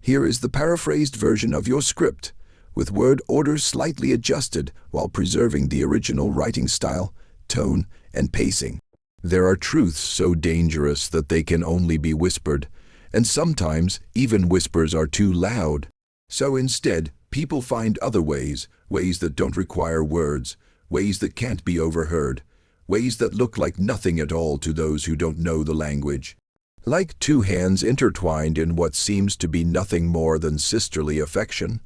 Here is the paraphrased version of your script, with word orders slightly adjusted while preserving the original writing style, tone, and pacing. There are truths so dangerous that they can only be whispered, and sometimes even whispers are too loud. So instead, people find other ways that don't require words, ways that can't be overheard, ways that look like nothing at all to those who don't know the language. Like two hands intertwined in what seems to be nothing more than sisterly affection.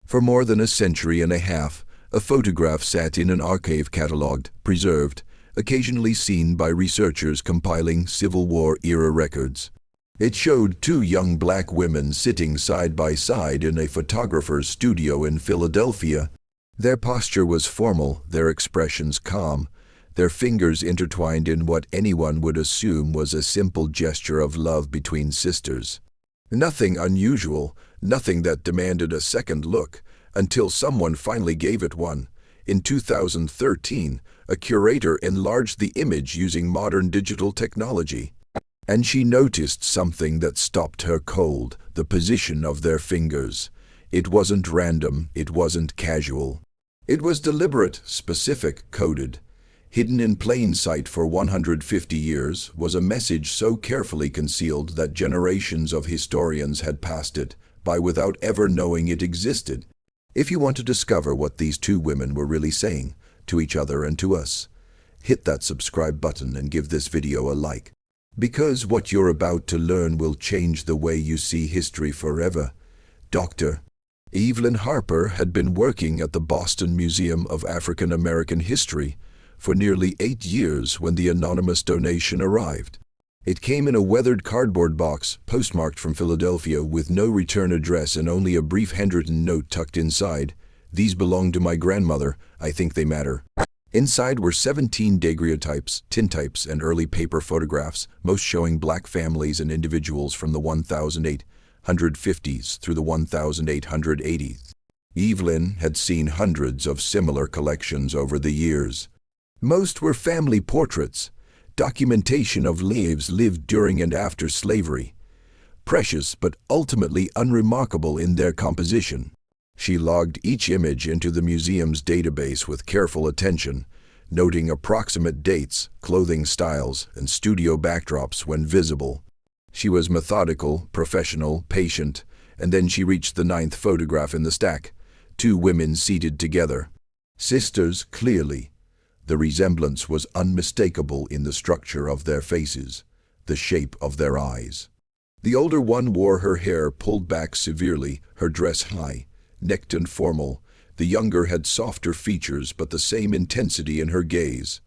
For more than a century and a half, a photograph sat in an archive catalogued, preserved, occasionally seen by researchers compiling Civil War-era records. It showed two young black women sitting side by side in a photographer's studio in Philadelphia. Their posture was formal, their expressions calm, their fingers intertwined in what anyone would assume was a simple gesture of love between sisters. Nothing unusual, nothing that demanded a second look, until someone finally gave it one. In 2013, a curator enlarged the image using modern digital technology. And she noticed something that stopped her cold, the position of their fingers. It wasn't random, it wasn't casual. It was deliberate, specific, coded. Hidden in plain sight for 150 years was a message so carefully concealed that generations of historians had passed it by without ever knowing it existed. If you want to discover what these two women were really saying, to each other and to us, hit that subscribe button and give this video a like. Because what you're about to learn will change the way you see history forever. Dr. Evelyn Harper had been working at the Boston Museum of African American History for nearly 8 years when the anonymous donation arrived. It came in a weathered cardboard box, postmarked from Philadelphia with no return address and only a brief handwritten note tucked inside. "These belong to my grandmother. I think they matter." Inside were 17 daguerreotypes, tintypes, and early paper photographs, most showing black families and individuals from the 1850s through the 1880s. Evelyn had seen hundreds of similar collections over the years. Most were family portraits, documentation of lives lived during and after slavery, precious but ultimately unremarkable in their composition. She logged each image into the museum's database with careful attention, noting approximate dates, clothing styles, and studio backdrops when visible. She was methodical, professional, patient, and then she reached the 9th photograph in the stack, two women seated together. Sisters, clearly. The resemblance was unmistakable in the structure of their faces, the shape of their eyes. The older one wore her hair pulled back severely, her dress high, necked and formal. The younger had softer features but the same intensity in her gaze.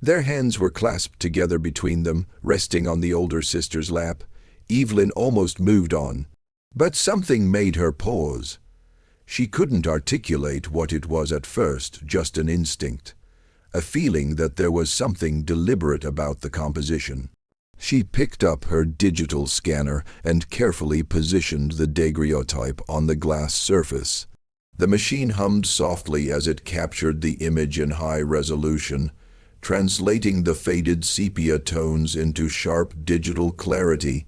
Their hands were clasped together between them, resting on the older sister's lap. Evelyn almost moved on, but something made her pause. She couldn't articulate what it was at first, just an instinct. A feeling that there was something deliberate about the composition. She picked up her digital scanner and carefully positioned the daguerreotype on the glass surface. The machine hummed softly as it captured the image in high resolution, translating the faded sepia tones into sharp digital clarity.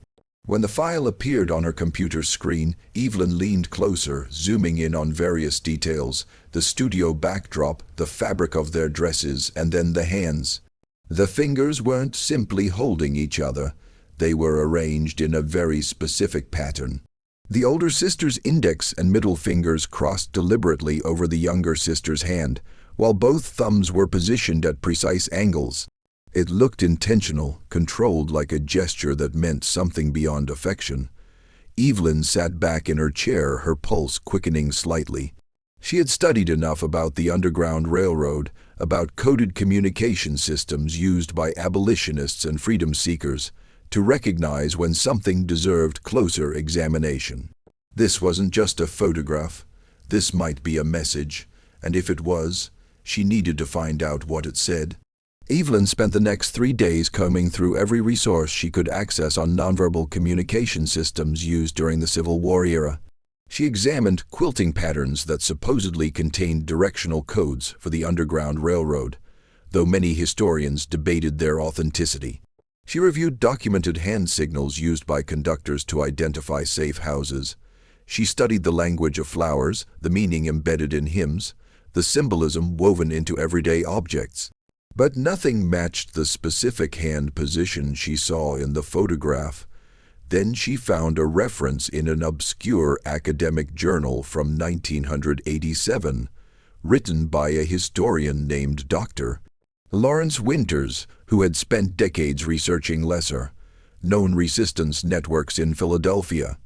When the file appeared on her computer screen, Evelyn leaned closer, zooming in on various details, the studio backdrop, the fabric of their dresses, and then the hands. The fingers weren't simply holding each other. They were arranged in a very specific pattern. The older sister's index and middle fingers crossed deliberately over the younger sister's hand, while both thumbs were positioned at precise angles. It looked intentional, controlled, like a gesture that meant something beyond affection. Evelyn sat back in her chair, her pulse quickening slightly. She had studied enough about the Underground Railroad, about coded communication systems used by abolitionists and freedom seekers, to recognize when something deserved closer examination. This wasn't just a photograph. This might be a message, and if it was, she needed to find out what it said. Evelyn spent the next 3 days combing through every resource she could access on nonverbal communication systems used during the Civil War era. She examined quilting patterns that supposedly contained directional codes for the Underground Railroad, though many historians debated their authenticity. She reviewed documented hand signals used by conductors to identify safe houses. She studied the language of flowers, the meaning embedded in hymns, the symbolism woven into everyday objects. But nothing matched the specific hand position she saw in the photograph. Then she found a reference in an obscure academic journal from 1987, written by a historian named Dr. Lawrence Winters, who had spent decades researching lesser-known resistance networks in Philadelphia.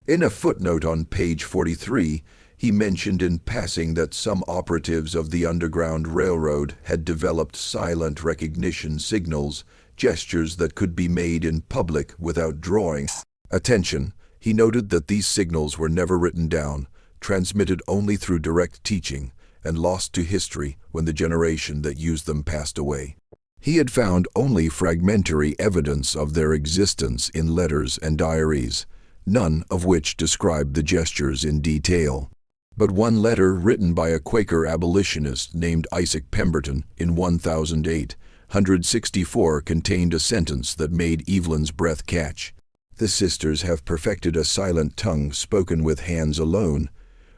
In a footnote on page 43, he mentioned in passing that some operatives of the Underground Railroad had developed silent recognition signals, gestures that could be made in public without drawing attention. He noted that these signals were never written down, transmitted only through direct teaching, and lost to history when the generation that used them passed away. He had found only fragmentary evidence of their existence in letters and diaries, none of which described the gestures in detail. But one letter written by a Quaker abolitionist named Isaac Pemberton in 1864 contained a sentence that made Evelyn's breath catch. The sisters have perfected a silent tongue spoken with hands alone,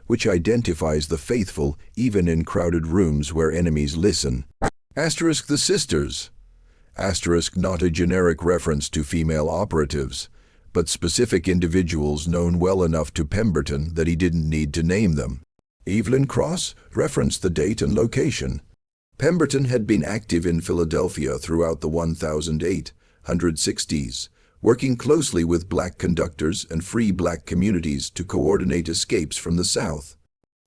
which identifies the faithful even in crowded rooms where enemies listen. Asterisk the sisters. Asterisk not a generic reference to female operatives, but specific individuals known well enough to Pemberton that he didn't need to name them. Evelyn Cross referenced the date and location. Pemberton had been active in Philadelphia throughout the 1860s, working closely with black conductors and free black communities to coordinate escapes from the South.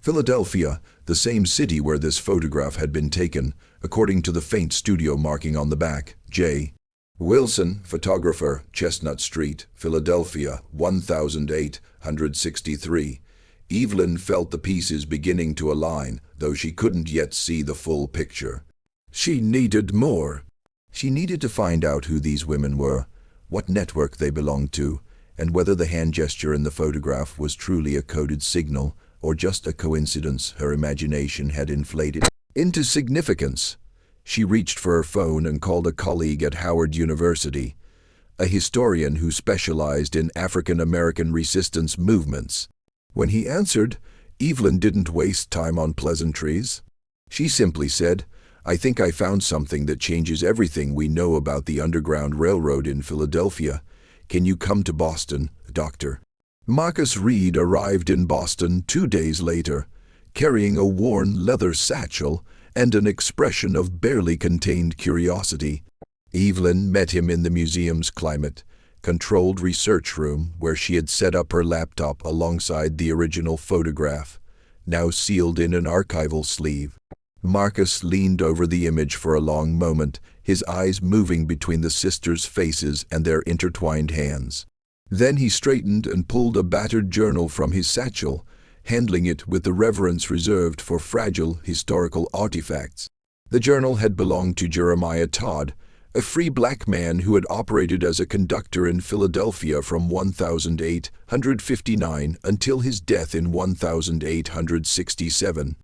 Philadelphia, the same city where this photograph had been taken, according to the faint studio marking on the back, J. Wilson, photographer, Chestnut Street, Philadelphia, 1863. Evelyn felt the pieces beginning to align, though she couldn't yet see the full picture. She needed more. She needed to find out who these women were, what network they belonged to, and whether the hand gesture in the photograph was truly a coded signal or just a coincidence her imagination had inflated into significance. She reached for her phone and called a colleague at Howard University, a historian who specialized in African American resistance movements. When he answered, Evelyn didn't waste time on pleasantries. She simply said, "I think I found something that changes everything we know about the Underground Railroad in Philadelphia. Can you come to Boston, Doctor?" Marcus Reed arrived in Boston 2 days later, carrying a worn leather satchel and an expression of barely contained curiosity. Evelyn met him in the museum's climate-controlled research room where she had set up her laptop alongside the original photograph, now sealed in an archival sleeve. Marcus leaned over the image for a long moment, his eyes moving between the sisters' faces and their intertwined hands. Then he straightened and pulled a battered journal from his satchel, handling it with the reverence reserved for fragile historical artifacts. The journal had belonged to Jeremiah Todd, a free black man who had operated as a conductor in Philadelphia from 1859 until his death in 1867.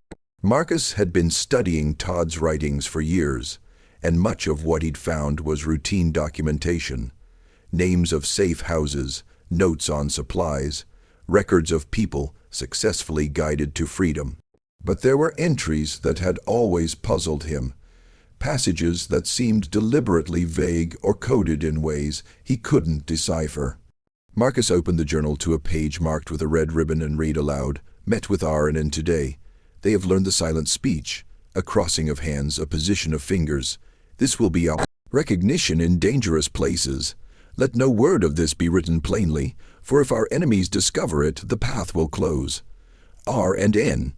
Marcus had been studying Todd's writings for years, and much of what he'd found was routine documentation. Names of safe houses, notes on supplies, records of people successfully guided to freedom. But there were entries that had always puzzled him, passages that seemed deliberately vague or coded in ways he couldn't decipher. Marcus opened the journal to a page marked with a red ribbon and read aloud, "Met with R&N today. They have learned the silent speech, a crossing of hands, a position of fingers. This will be our recognition in dangerous places. Let no word of this be written plainly, for if our enemies discover it, the path will close. R&N."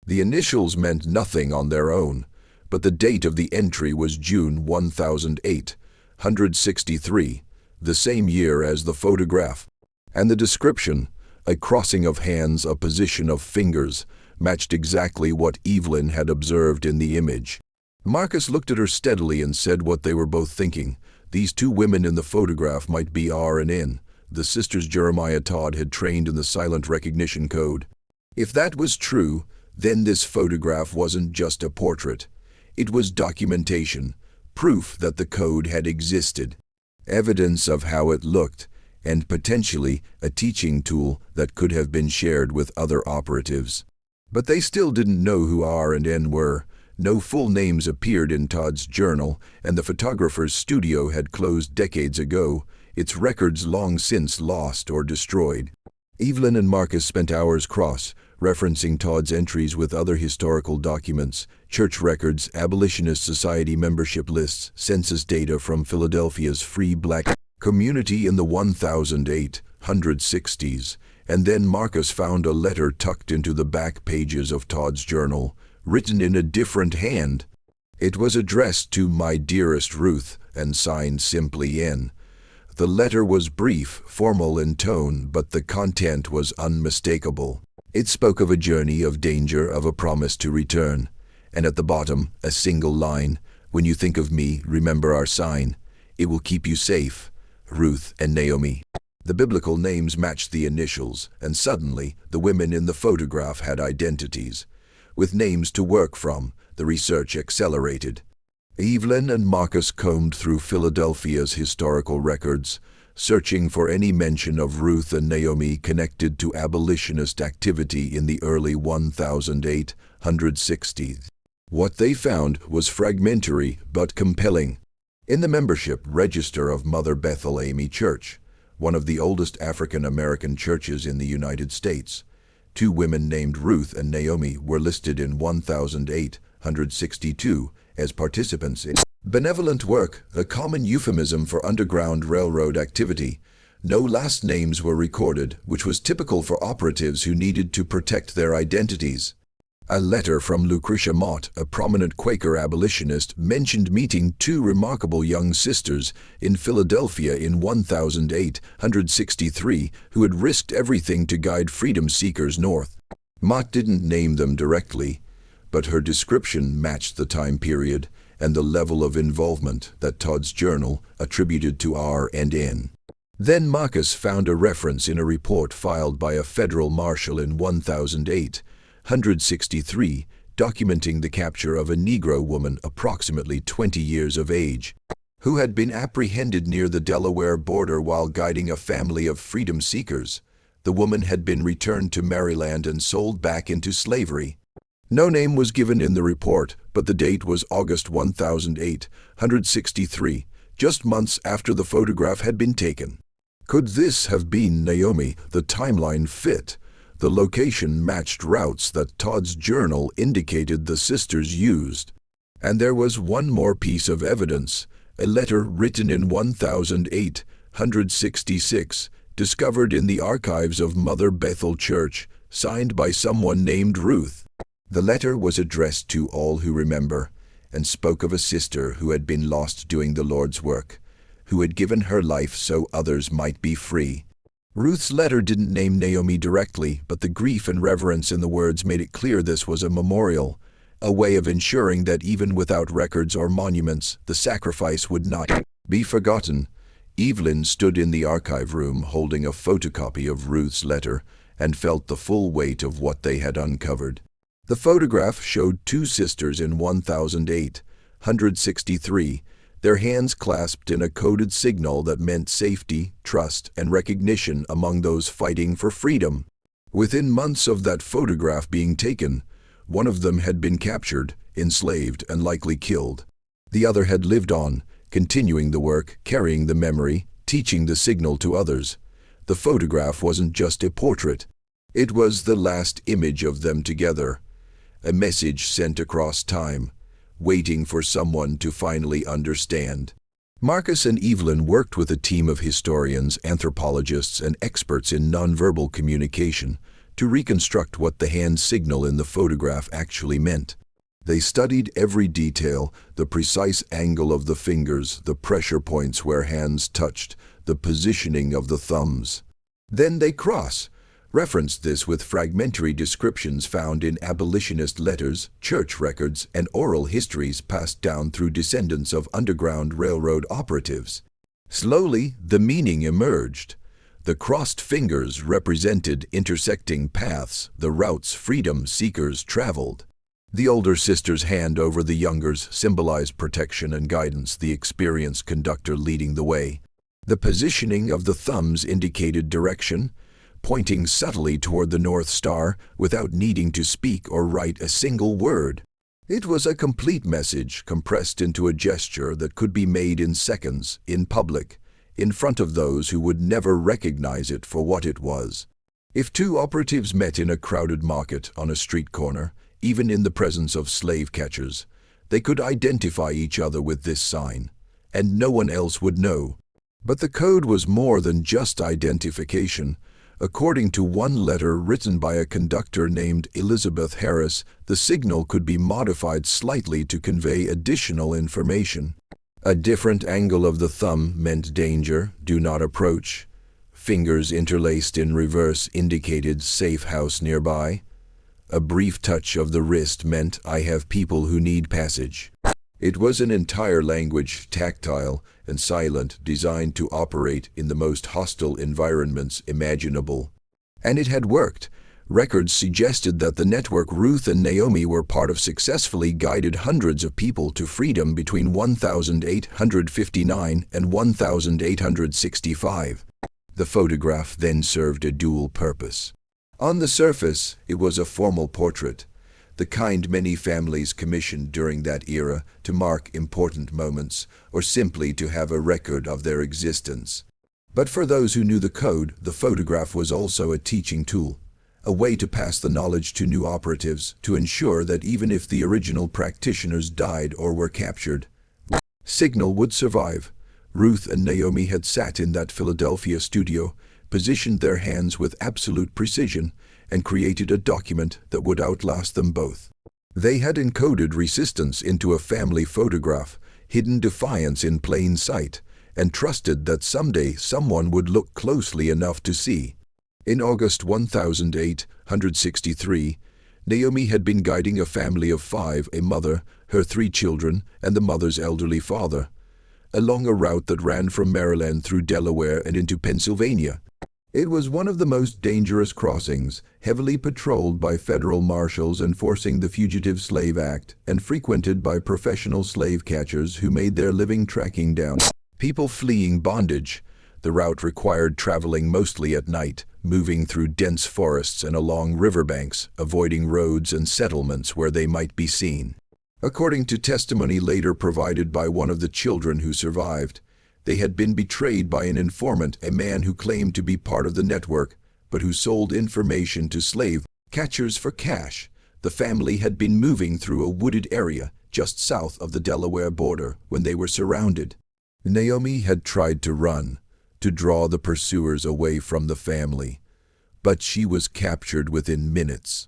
The initials meant nothing on their own, but the date of the entry was June 1863, the same year as the photograph. And the description, a crossing of hands, a position of fingers, matched exactly what Evelyn had observed in the image. Marcus looked at her steadily and said what they were both thinking. These two women in the photograph might be R&N. The sisters Jeremiah Todd had trained in the silent recognition code. If that was true, then this photograph wasn't just a portrait. It was documentation, proof that the code had existed. Evidence of how it looked, and potentially a teaching tool that could have been shared with other operatives. But they still didn't know who R and N were. No full names appeared in Todd's journal, and the photographer's studio had closed decades ago, its records long since lost or destroyed. Evelyn and Marcus spent hours cross-referencing Todd's entries with other historical documents, church records, abolitionist society membership lists, census data from Philadelphia's free black community in the 1860s, and then Marcus found a letter tucked into the back pages of Todd's journal, written in a different hand. It was addressed to "My dearest Ruth" and signed simply N. The letter was brief, formal in tone, but the content was unmistakable. It spoke of a journey of danger, of a promise to return, and at the bottom, a single line: "When you think of me, remember our sign. It will keep you safe. Ruth and Naomi." The biblical names matched the initials, and suddenly, the women in the photograph had identities. With names to work from, the research accelerated. Evelyn and Marcus combed through Philadelphia's historical records, searching for any mention of Ruth and Naomi connected to abolitionist activity in the early 1860s. What they found was fragmentary but compelling. In the membership register of Mother Bethel AME Church, one of the oldest African-American churches in the United States, 2 women named Ruth and Naomi were listed in 1862 as participants in benevolent work, a common euphemism for Underground Railroad activity. No last names were recorded, which was typical for operatives who needed to protect their identities. A letter from Lucretia Mott, a prominent Quaker abolitionist, mentioned meeting 2 remarkable young sisters in Philadelphia in 1863 who had risked everything to guide freedom seekers north. Mott didn't name them directly, but her description matched the time period and the level of involvement that Todd's journal attributed to R and N. Then Marcus found a reference in a report filed by a federal marshal in 1863, documenting the capture of a Negro woman approximately 20 years of age, who had been apprehended near the Delaware border while guiding a family of freedom seekers. The woman had been returned to Maryland and sold back into slavery. No name was given in the report, but the date was August 1863, just months after the photograph had been taken. Could this have been Naomi? The timeline fit. The location matched routes that Todd's journal indicated the sisters used. And there was one more piece of evidence, a letter written in 1866, discovered in the archives of Mother Bethel Church, signed by someone named Ruth. The letter was addressed to all who remember, and spoke of a sister who had been lost doing the Lord's work, who had given her life so others might be free. Ruth's letter didn't name Naomi directly, but the grief and reverence in the words made it clear this was a memorial, a way of ensuring that even without records or monuments, the sacrifice would not be forgotten. Evelyn stood in the archive room holding a photocopy of Ruth's letter and felt the full weight of what they had uncovered. The photograph showed 2 sisters in 1863, their hands clasped in a coded signal that meant safety, trust, and recognition among those fighting for freedom. Within months of that photograph being taken, one of them had been captured, enslaved, and likely killed. The other had lived on, continuing the work, carrying the memory, teaching the signal to others. The photograph wasn't just a portrait. It was the last image of them together, a message sent across time, waiting for someone to finally understand. Marcus and Evelyn worked with a team of historians, anthropologists, and experts in nonverbal communication to reconstruct what the hand signal in the photograph actually meant. They studied every detail, the precise angle of the fingers, the pressure points where hands touched, the positioning of the thumbs. Then they referenced this with fragmentary descriptions found in abolitionist letters, church records, and oral histories passed down through descendants of Underground Railroad operatives. Slowly, the meaning emerged. The crossed fingers represented intersecting paths, the routes freedom seekers traveled. The older sister's hand over the younger's symbolized protection and guidance, the experienced conductor leading the way. The positioning of the thumbs indicated direction, pointing subtly toward the North Star without needing to speak or write a single word. It was a complete message compressed into a gesture that could be made in seconds, in public, in front of those who would never recognize it for what it was. If two operatives met in a crowded market on a street corner, even in the presence of slave catchers, they could identify each other with this sign, and no one else would know. But the code was more than just identification. According to one letter written by a conductor named Elizabeth Harris, the signal could be modified slightly to convey additional information. A different angle of the thumb meant danger, do not approach. Fingers interlaced in reverse indicated safe house nearby. A brief touch of the wrist meant I have people who need passage. It was an entire language, tactile and silent, designed to operate in the most hostile environments imaginable. And it had worked. Records suggested that the network Ruth and Naomi were part of successfully guided hundreds of people to freedom between 1859 and 1865. The photograph then served a dual purpose. On the surface, it was a formal portrait, the kind many families commissioned during that era to mark important moments or simply to have a record of their existence. But for those who knew the code, the photograph was also a teaching tool, a way to pass the knowledge to new operatives to ensure that even if the original practitioners died or were captured, signal would survive. Ruth and Naomi had sat in that Philadelphia studio, positioned their hands with absolute precision, and created a document that would outlast them both. They had encoded resistance into a family photograph, hidden defiance in plain sight, and trusted that someday someone would look closely enough to see. In August 1863, Naomi had been guiding a family of 5, a mother, her 3 children, and the mother's elderly father, along a route that ran from Maryland through Delaware and into Pennsylvania. It was one of the most dangerous crossings, heavily patrolled by federal marshals enforcing the Fugitive Slave Act, and frequented by professional slave catchers who made their living tracking down people fleeing bondage. The route required traveling mostly at night, moving through dense forests and along riverbanks, avoiding roads and settlements where they might be seen. According to testimony later provided by one of the children who survived, they had been betrayed by an informant, a man who claimed to be part of the network, but who sold information to slave catchers for cash. The family had been moving through a wooded area just south of the Delaware border when they were surrounded. Naomi had tried to run, to draw the pursuers away from the family, but she was captured within minutes.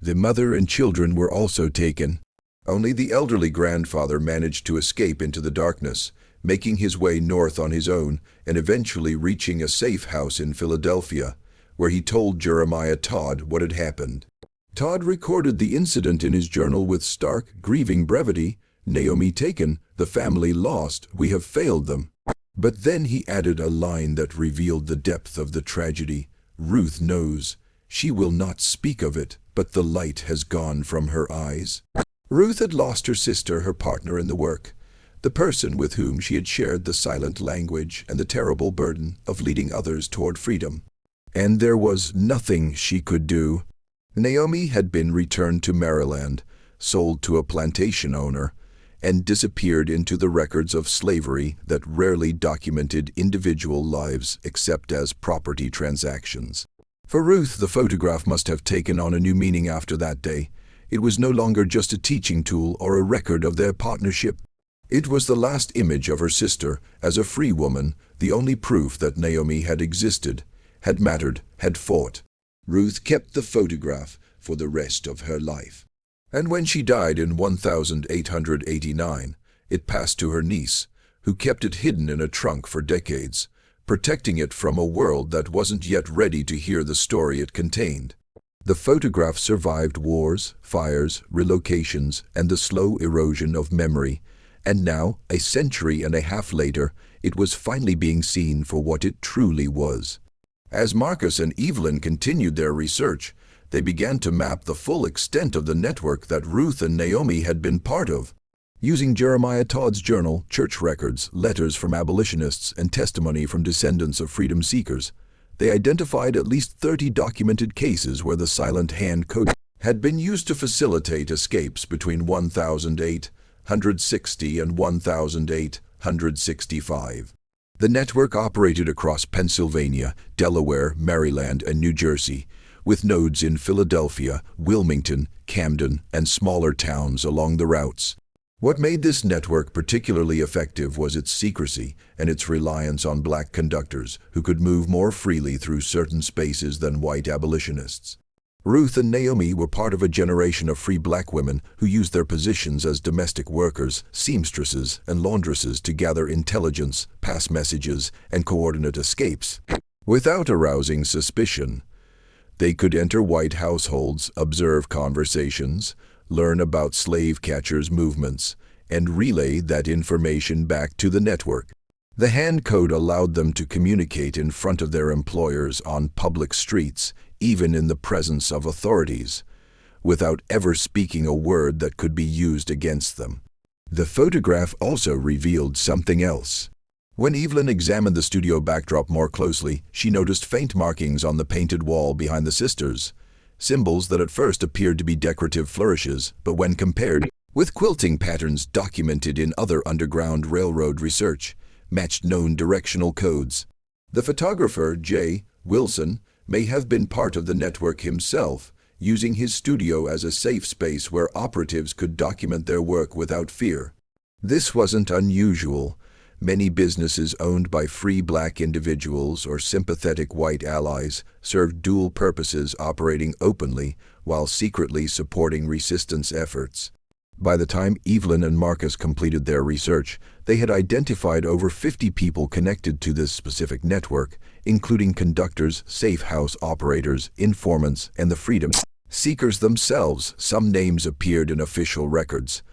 The mother and children were also taken. Only the elderly grandfather managed to escape into the darkness, making his way north on his own and eventually reaching a safe house in Philadelphia, where he told Jeremiah Todd what had happened. Todd recorded the incident in his journal with stark, grieving brevity. Naomi taken, the family lost, we have failed them. But then he added a line that revealed the depth of the tragedy. Ruth knows. She will not speak of it, but the light has gone from her eyes. Ruth had lost her sister, her partner in the work, the person with whom she had shared the silent language and the terrible burden of leading others toward freedom. And there was nothing she could do. Naomi had been returned to Maryland, sold to a plantation owner, and disappeared into the records of slavery that rarely documented individual lives except as property transactions. For Ruth, the photograph must have taken on a new meaning after that day. It was no longer just a teaching tool or a record of their partnership. It was the last image of her sister as a free woman, the only proof that Naomi had existed, had mattered, had fought. Ruth kept the photograph for the rest of her life. And when she died in 1889, it passed to her niece, who kept it hidden in a trunk for decades, protecting it from a world that wasn't yet ready to hear the story it contained. The photograph survived wars, fires, relocations, and the slow erosion of memory, and now, a century and a half later, it was finally being seen for what it truly was. As Marcus and Evelyn continued their research, they began to map the full extent of the network that Ruth and Naomi had been part of. Using Jeremiah Todd's journal, church records, letters from abolitionists, and testimony from descendants of freedom seekers, they identified at least 30 documented cases where the silent hand code had been used to facilitate escapes between 1860 and 1865. The network operated across Pennsylvania, Delaware, Maryland, and New Jersey, with nodes in Philadelphia, Wilmington, Camden, and smaller towns along the routes. What made this network particularly effective was its secrecy and its reliance on black conductors who could move more freely through certain spaces than white abolitionists. Ruth and Naomi were part of a generation of free black women who used their positions as domestic workers, seamstresses, and laundresses to gather intelligence, pass messages, and coordinate escapes. Without arousing suspicion, they could enter white households, observe conversations, learn about slave catchers' movements, and relay that information back to the network. The hand code allowed them to communicate in front of their employers on public streets, even in the presence of authorities, without ever speaking a word that could be used against them. The photograph also revealed something else. When Evelyn examined the studio backdrop more closely, she noticed faint markings on the painted wall behind the sisters, symbols that at first appeared to be decorative flourishes, but when compared with quilting patterns documented in other Underground Railroad research, matched known directional codes. The photographer, J. Wilson, may have been part of the network himself, using his studio as a safe space where operatives could document their work without fear. This wasn't unusual. Many businesses owned by free black individuals or sympathetic white allies served dual purposes, operating openly while secretly supporting resistance efforts. By the time Evelyn and Marcus completed their research, they had identified over 50 people connected to this specific network, including conductors, safe house operators, informants, and the freedom seekers themselves. Some names appeared in official records.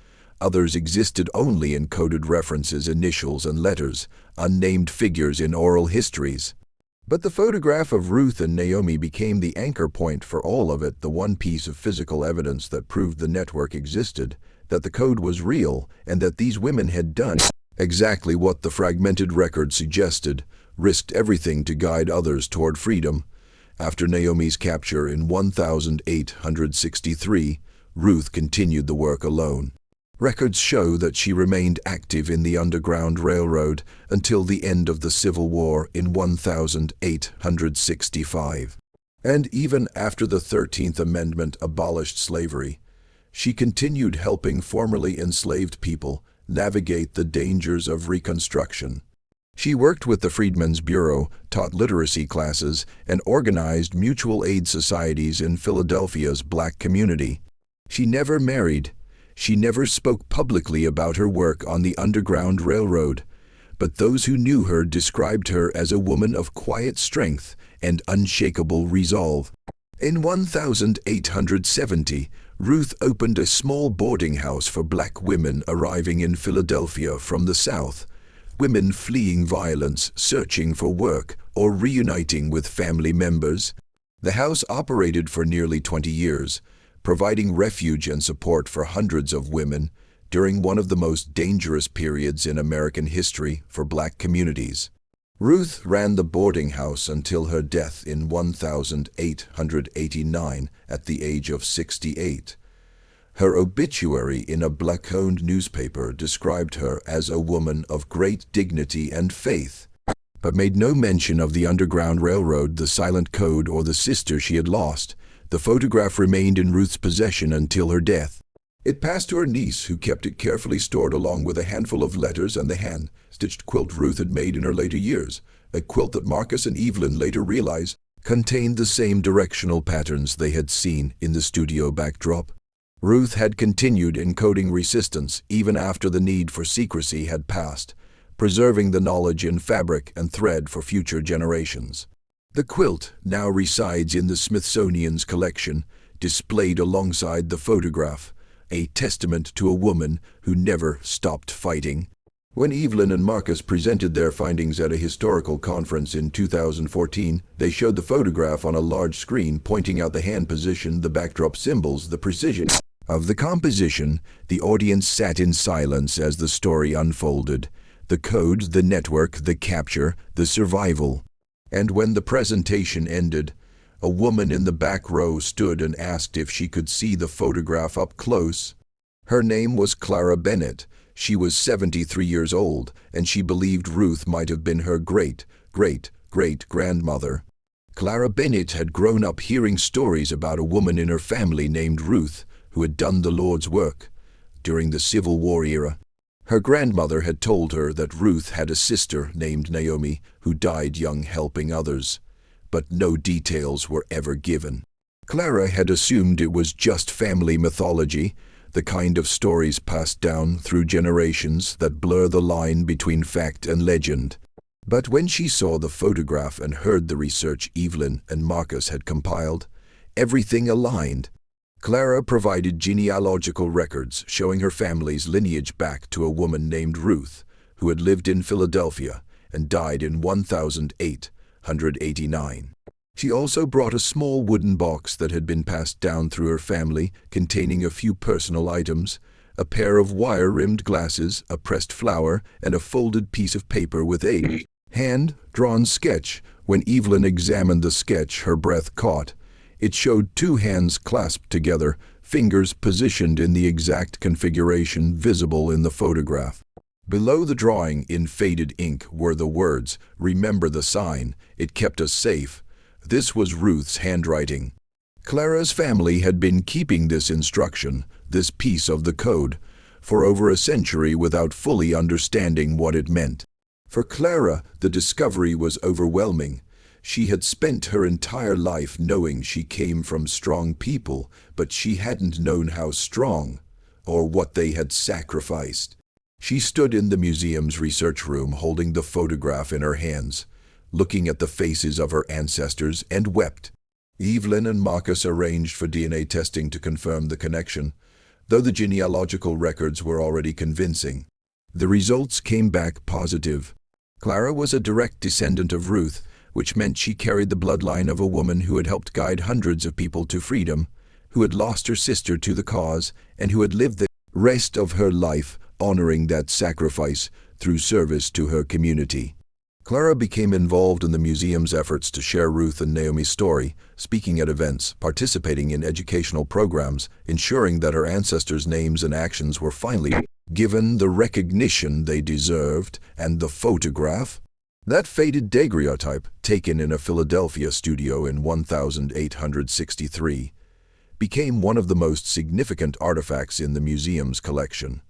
Others existed only in coded references, initials, and letters, unnamed figures in oral histories. But the photograph of Ruth and Naomi became the anchor point for all of it, the one piece of physical evidence that proved the network existed, that the code was real, and that these women had done exactly what the fragmented record suggested, risked everything to guide others toward freedom. After Naomi's capture in 1863, Ruth continued the work alone. Records show that she remained active in the Underground Railroad until the end of the Civil War in 1865. And even after the 13th Amendment abolished slavery, she continued helping formerly enslaved people navigate the dangers of Reconstruction. She worked with the Freedmen's Bureau, taught literacy classes, and organized mutual aid societies in Philadelphia's black community. She never married. She never spoke publicly about her work on the Underground Railroad, but those who knew her described her as a woman of quiet strength and unshakable resolve. In 1870, Ruth opened a small boarding house for black women arriving in Philadelphia from the South, women fleeing violence, searching for work, or reuniting with family members. The house operated for nearly 20 years, providing refuge and support for hundreds of women during one of the most dangerous periods in American history for black communities. Ruth ran the boarding house until her death in 1889 at the age of 68. Her obituary in a black-owned newspaper described her as a woman of great dignity and faith, but made no mention of the Underground Railroad, the silent code, or the sister she had lost. The photograph remained in Ruth's possession until her death. It passed to her niece, who kept it carefully stored along with a handful of letters and the hand-stitched quilt Ruth had made in her later years, a quilt that Marcus and Evelyn later realized contained the same directional patterns they had seen in the studio backdrop. Ruth had continued encoding resistance even after the need for secrecy had passed, preserving the knowledge in fabric and thread for future generations. The quilt now resides in the Smithsonian's collection, displayed alongside the photograph, a testament to a woman who never stopped fighting. When Evelyn and Marcus presented their findings at a historical conference in 2014, they showed the photograph on a large screen, pointing out the hand position, the backdrop symbols, the precision Of the composition, the audience sat in silence as the story unfolded. The code, the network, the capture, the survival. And when the presentation ended, a woman in the back row stood and asked if she could see the photograph up close. Her name was Clara Bennett. She was 73 years old, and she believed Ruth might have been her great-great-great-grandmother. Clara Bennett had grown up hearing stories about a woman in her family named Ruth, who had done the Lord's work. During the Civil War era, her grandmother had told her that Ruth had a sister named Naomi who died young helping others, but no details were ever given. Clara had assumed it was just family mythology, the kind of stories passed down through generations that blur the line between fact and legend. But when she saw the photograph and heard the research Evelyn and Marcus had compiled, everything aligned. Clara provided genealogical records showing her family's lineage back to a woman named Ruth, who had lived in Philadelphia and died in 1889. She also brought a small wooden box that had been passed down through her family, containing a few personal items, a pair of wire-rimmed glasses, a pressed flower, and a folded piece of paper with a hand-drawn sketch. When Evelyn examined the sketch, her breath caught. It showed two hands clasped together, fingers positioned in the exact configuration visible in the photograph. Below the drawing, in faded ink, were the words, "Remember the sign, it kept us safe." This was Ruth's handwriting. Clara's family had been keeping this instruction, this piece of the code, for over a century without fully understanding what it meant. For Clara, the discovery was overwhelming. She had spent her entire life knowing she came from strong people, but she hadn't known how strong, or what they had sacrificed. She stood in the museum's research room holding the photograph in her hands, looking at the faces of her ancestors, and wept. Evelyn and Marcus arranged for DNA testing to confirm the connection, though the genealogical records were already convincing. The results came back positive. Clara was a direct descendant of Ruth, which meant she carried the bloodline of a woman who had helped guide hundreds of people to freedom, who had lost her sister to the cause, and who had lived the rest of her life honoring that sacrifice through service to her community. Clara became involved in the museum's efforts to share Ruth and Naomi's story, speaking at events, participating in educational programs, ensuring that her ancestors' names and actions were finally given the recognition they deserved. And the photograph? That faded daguerreotype, taken in a Philadelphia studio in 1863, became one of the most significant artifacts in the museum's collection.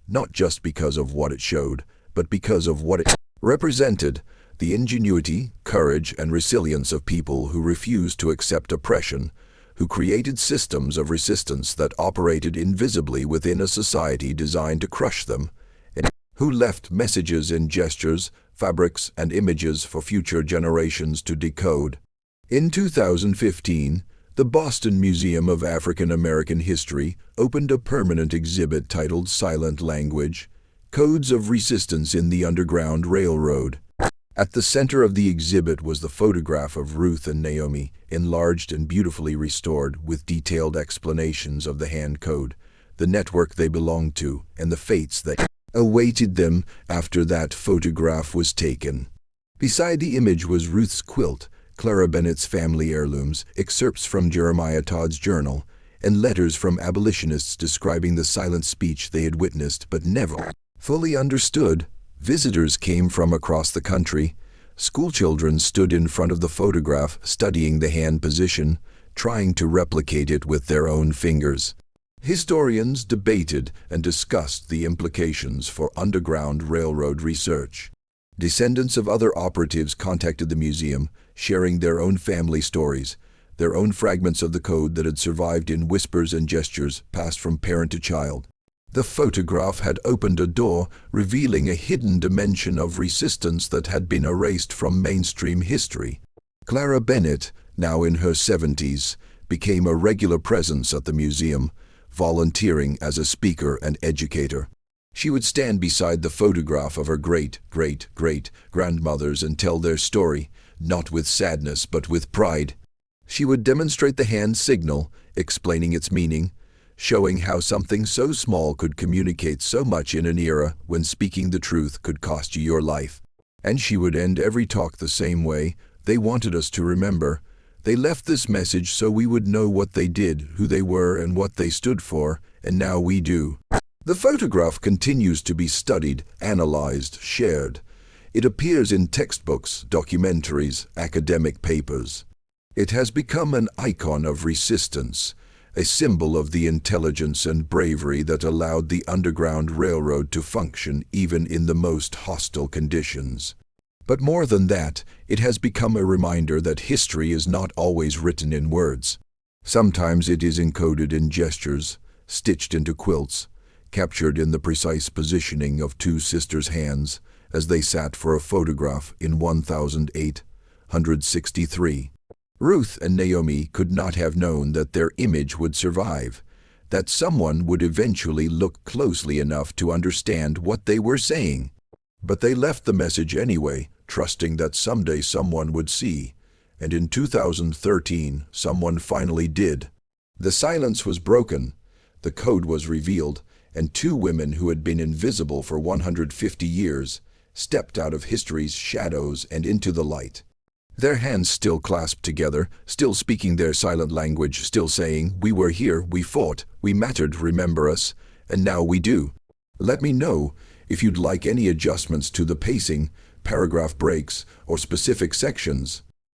Not just because of what it showed, but because of what it represented: the ingenuity, courage, and resilience of people who refused to accept oppression, who created systems of resistance that operated invisibly within a society designed to crush them, and who left messages in gestures, fabrics, and images for future generations to decode. In 2015, the Boston Museum of African American History opened a permanent exhibit titled "Silent Language: Codes of Resistance in the Underground Railroad." At the center of the exhibit was the photograph of Ruth and Naomi, enlarged and beautifully restored, with detailed explanations of the hand code, the network they belonged to, and the fates that awaited them after that photograph was taken. Beside the image was Ruth's quilt, Clara Bennett's family heirlooms, excerpts from Jeremiah Todd's journal, and letters from abolitionists describing the silent speech they had witnessed but never fully understood. Visitors came from across the country. Schoolchildren stood in front of the photograph, studying the hand position, trying to replicate it with their own fingers. Historians debated and discussed the implications for Underground Railroad research. Descendants of other operatives contacted the museum, sharing their own family stories, their own fragments of the code that had survived in whispers and gestures passed from parent to child. The photograph had opened a door, revealing a hidden dimension of resistance that had been erased from mainstream history. Clara Bennett, now in her 70s, became a regular presence at the museum, volunteering as a speaker and educator. She would stand beside the photograph of her great-great-great-grandmothers and tell their story, not with sadness but with pride. She would demonstrate the hand signal, explaining its meaning, showing how something so small could communicate so much in an era when speaking the truth could cost you your life. And she would end every talk the same way. They wanted us to remember. They left this message so we would know what they did, who they were, and what they stood for, and now we do. The photograph continues to be studied, analyzed, shared. It appears in textbooks, documentaries, academic papers. It has become an icon of resistance, a symbol of the intelligence and bravery that allowed the Underground Railroad to function even in the most hostile conditions. But more than that, it has become a reminder that history is not always written in words. Sometimes it is encoded in gestures, stitched into quilts, captured in the precise positioning of two sisters' hands as they sat for a photograph in 1863. Ruth and Naomi could not have known that their image would survive, that someone would eventually look closely enough to understand what they were saying. But they left the message anyway, trusting that someday someone would see. And in 2013, someone finally did. The silence was broken, the code was revealed, and two women who had been invisible for 150 years stepped out of history's shadows and into the light. Their hands still clasped together, still speaking their silent language, still saying, "We were here, we fought, we mattered, remember us, and now we do." Let me know if you'd like any adjustments to the pacing, paragraph breaks, or specific sections.